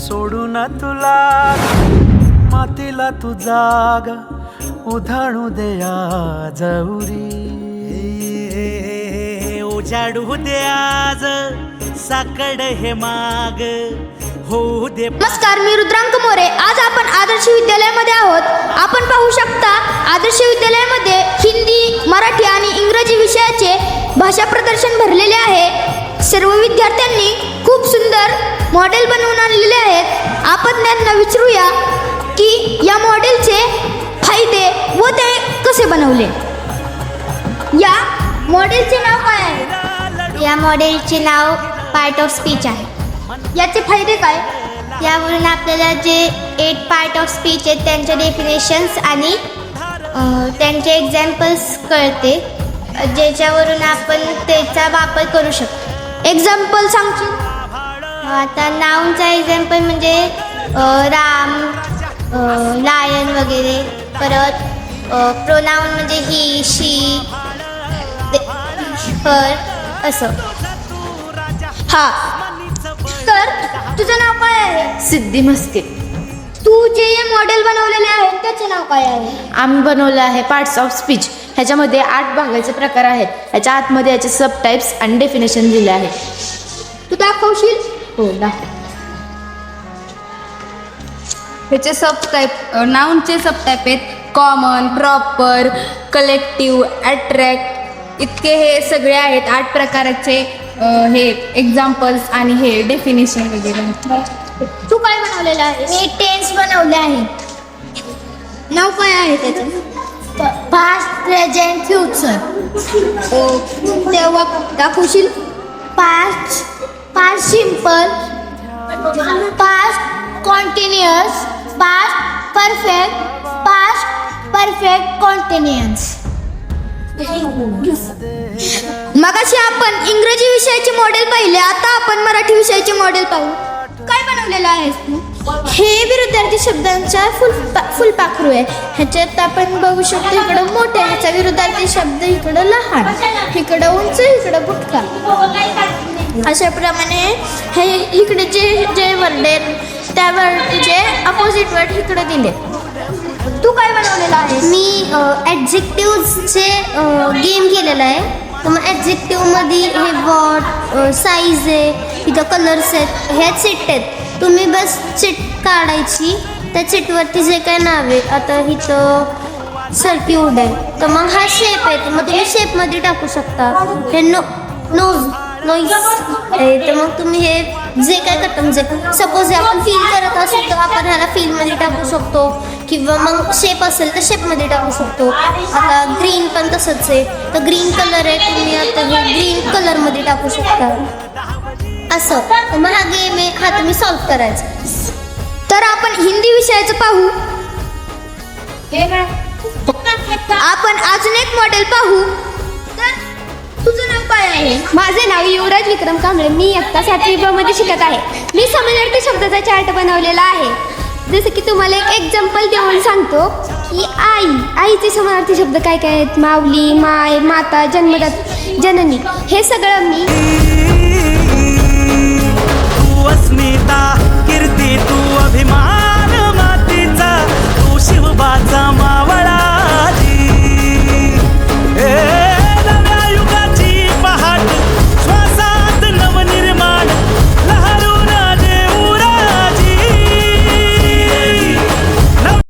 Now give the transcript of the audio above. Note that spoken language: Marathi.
सोडून तुला मातीला तू जाग उधाणू दे आज उरी उजाडू दे आज साकड हे माग होऊ दे. नमस्कार, मी रुद्रांक मोरे. आज आपण आदर्श विद्यालयामध्ये आहोत. आपण पाहू शकता आदर्श विद्यालयामध्ये हिंदी, मराठी आणि इंग्रजी विषयाचे भाषा प्रदर्शन भरलेले आहे. सर्व विद्यार्थ्यांनी खूप सुंदर मॉडेल बनवून आणलेले आहेत. आपण त्यांना विचारूया की या मॉडेलचे फायदे व ते कसे बनवले. या मॉडेलचे नाव काय आहे? या मॉडेलचे नाव पार्ट ऑफ स्पीच आहे. याचे फायदे काय? यावरून आपल्याला जे 8 पार्ट ऑफ स्पीच आहेत त्यांचे डेफिनेशन्स आणि त्यांचे एक्झाम्पल्स कळते, ज्याच्यावरून आपण त्याचा वापर करू शकतो. एक्झाम्पल सांगशील? आता नाऊनचा एक्झाम्पल म्हणजे राम, लायन वगैरे. परत प्रोनाऊन म्हणजे ही, शी, हर असं. हा, तर तुझं नाव काय आहे? सिद्धी मस्के. तू जे मॉडेल बनवलेले आहेत त्याचे नाव काय आहे? आम्ही बनवलं आहे पार्ट्स ऑफ स्पीच. ह्याच्यामध्ये 8 भागाचे प्रकार आहेत. ह्याच्या आतमध्ये याचे सब टाईप्स आणि डेफिनेशन दिले आहेत. तू दाखवशील? हो दाखव. ह्याचे सब टाईप, नाऊनचे सब टाईप आहेत कॉमन, प्रॉपर, कलेक्टिव्ह, अट्रॅक्ट, इतके हे सगळे आहेत. 8 प्रकारचे हे एक्झाम्पल्स आणि हे डेफिनेशन वगैरे. तू काय बनवलेलं आहे? मी टेन्स बनवले आहे. नाव काय आहे त्याचं? Past, present, future. तेव्हा दाखवशील? Past simple, past continuous, past perfect continuous. मगाशी आपण इंग्रजी विषयाचे मॉडेल पाहिले, आता आपण मराठी विषयाचे मॉडेल पाहू. काय बनवलेलं आहेस तू? हे विरुद्धार्थी शब्दांचा फुलपाखरू आहे. ह्याच्यात आपण बघू शकतो इकडं मोठे, ह्याचा विरुद्धार्थी शब्द इकडं लहान, इकडं उंच, इकडं बुटका. अशा प्रमाणे हे इकडे जे वर्ड आहेत त्या वर्डचे अपोजिट वर्ड इकडे दिले. तू काय बनवलेलं आहे? मी ॲडजेक्टिव्हचे गेम केलेला आहे. तर मग ॲडजेक्टिव्हमध्ये हे वर्ड, साईज आहे, इथं कलर्स आहेत, ह्या चिट आहेत. तुम्ही बस चिट काढायची, त्या चिटवरती जे काय नाव आहे, आता इथं सर्क्यूट आहे तर मग हा शेप आहे, तर मग तुम्ही शेपमध्ये टाकू शकता. हे नोईज तर मग तुम्ही हे जे काय करता, म्हणजे सपोज आपण फील करत असू तर आपण ह्याला फीलमध्ये टाकू शकतो, किंवा मग शेप असेल तर शेपमध्ये टाकू शकतो. आता ग्रीन पण तसंच आहे, तर ग्रीन कलर आहे, तुम्ही आता हे ग्रीन कलरमध्ये टाकू शकता. असं तर मग हा गेम आहे, हा तुम्ही सॉल्व करायचा. तर आपण हिंदी विषयाचं पाहू. आपण अजून एक मॉडेल पाहू. तर तुझं नाव काय आहे? माझे नाव युवराज विक्रम कांबळे. मी इयत्ता 7वी ब मध्ये शिकत आहे. मी समानार्थी शब्दाचा चार्ट बनवलेला आहे. जसं की तुम्हाला एक एक्झाम्पल देऊन सांगतो की आईचे समानार्थी शब्द काय काय आहेत? माऊली, माय, माता, जन्मदात, जननी. हे सगळं मी